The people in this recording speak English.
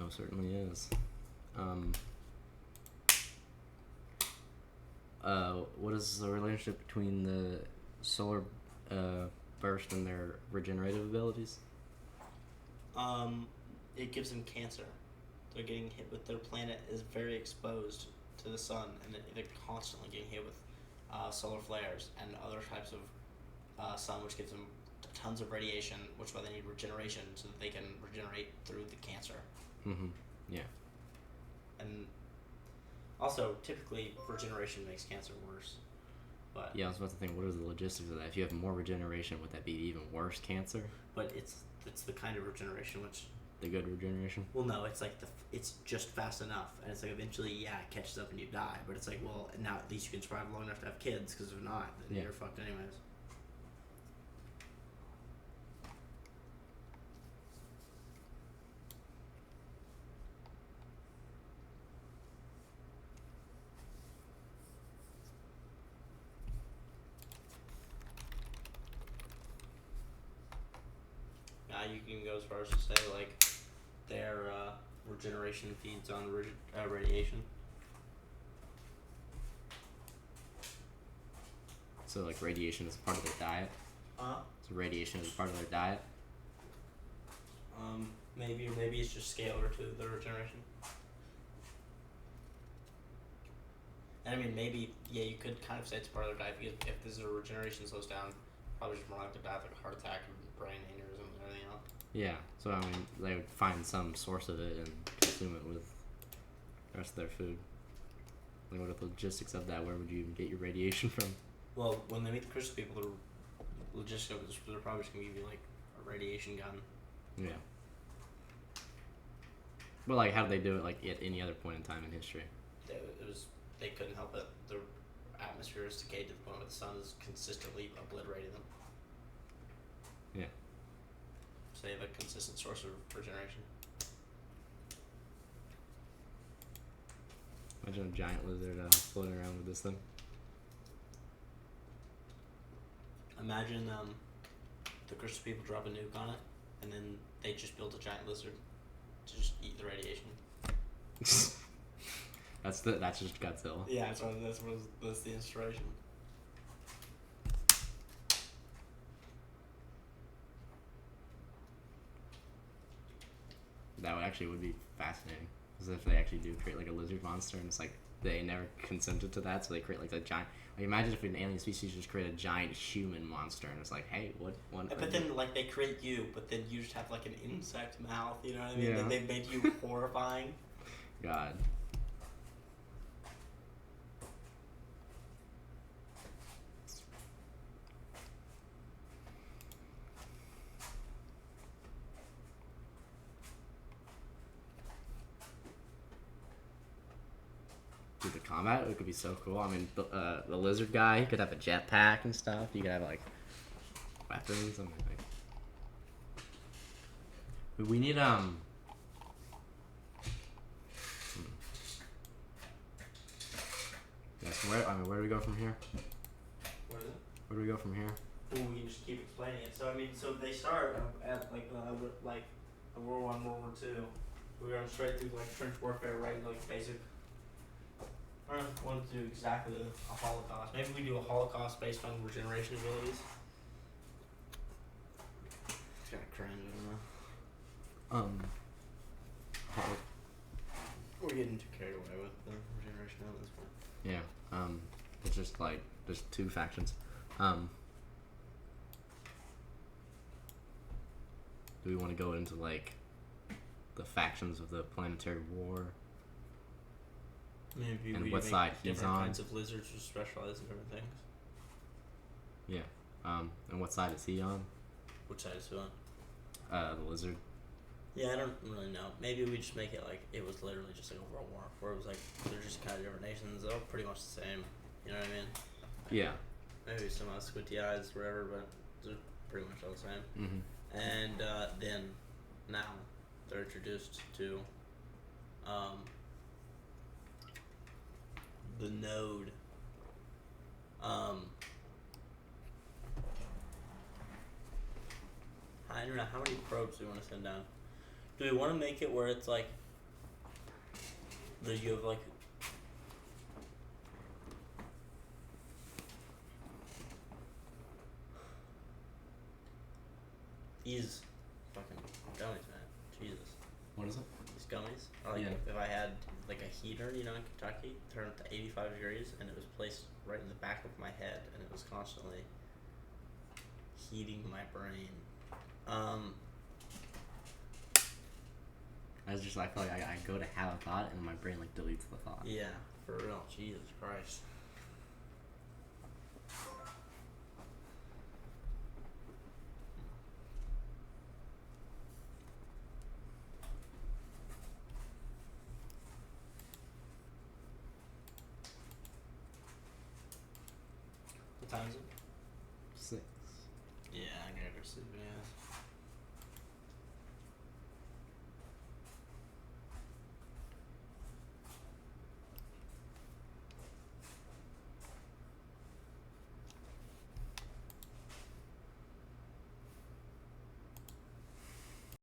most certainly is. What is the relationship between the solar burst and their regenerative abilities? It gives them cancer. They're getting hit with their planet is very exposed to the sun, and they're constantly getting hit with solar flares and other types of sun, which gives them tons of radiation, which is why they need regeneration so that they can regenerate through the cancer. Mm-hmm. Yeah. And also, typically, regeneration makes cancer worse. But yeah, I was about to think, what are the logistics of that? If you have more regeneration, would that be even worse cancer? But it's the kind of regeneration which. The good regeneration? Well, no, it's like it's just fast enough, and it's like eventually, it catches up and you die. But it's like, well, now at least you can survive long enough to have kids, because if not, then you're fucked anyways. You can go as far as to say, like, their regeneration feeds on radiation. So, like, radiation is part of their diet? So radiation is part of their diet? Maybe it's just scaled to the regeneration. And I mean, maybe, you could kind of say it's part of their diet, because if this is a regeneration slows down, probably just more likely to die of like a heart attack and brain aneurysm and everything else. Yeah, so I mean, they would find some source of it and consume it with the rest of their food. Like, what are the logistics of that? Where would you even get your radiation from? Well, when they meet the Christian people, the logistics of it is they're probably just going to give you, like, a radiation gun. Yeah. But, like, how did they do it, like, at any other point in time in history? They couldn't help it. The atmosphere is decayed to the point where the sun is consistently obliterating them. Yeah. So they have a consistent source of regeneration. Imagine a giant lizard floating around with this thing. Imagine the Christian people drop a nuke on it, and then they just build a giant lizard to just eat the radiation. That's just Godzilla. Yeah, that's the inspiration. That would be fascinating. As if they actually do create like a lizard monster, and it's like they never consented to that, so they create like a giant. Like, imagine if an alien species just created a giant human monster, and it's like, hey, what? But then, like, they create you, but then you just have like an insect mouth. You know what I mean? Yeah. They made you horrifying. God. Dude, the combat, it could be so cool. I mean, the lizard guy, he could have a jetpack and stuff. You could have, like, weapons and everything. We need, Yes, where do we go from here? What is it? Where do we go from here? Well, we can just keep explaining it. So I mean, so they start at like World War I, World War II. We run straight through like trench warfare, right? Like basic. I don't know if we want to do exactly a Holocaust. Maybe we do a Holocaust based on regeneration abilities. It's kind of cringe, I don't know. We're getting too carried away with the regeneration at this point. Yeah. It's just like there's two factions. Do we want to go into like the factions of the planetary war? Maybe and we what make side he's different on? kinds of lizards who specialize in different things. Yeah. And what side is he on? Which side is he on? The lizard. Yeah, I don't really know. Maybe we just make it like it was literally just like a world war, where it was like they're just kind of different nations. They're all pretty much the same. You know what I mean? Yeah. Maybe some squinty eyes, whatever, but they're pretty much all the same. Mm-hmm. And then now they're introduced to the node. I don't know how many probes do we want to send down. Do we want to make it where it's like Did you have like? These fucking gummies, man. Jesus. What is it? These gummies. Like Yeah. if I had like a heater, you know, in Kentucky, turned up to 85 degrees, and it was placed right in the back of my head, and it was constantly heating my brain. I was just, I feel like I go to have a thought and my brain like deletes the thought. Yeah, for real. Jesus Christ. What time is it? 6. Yeah, I gotta go sleep. Yeah.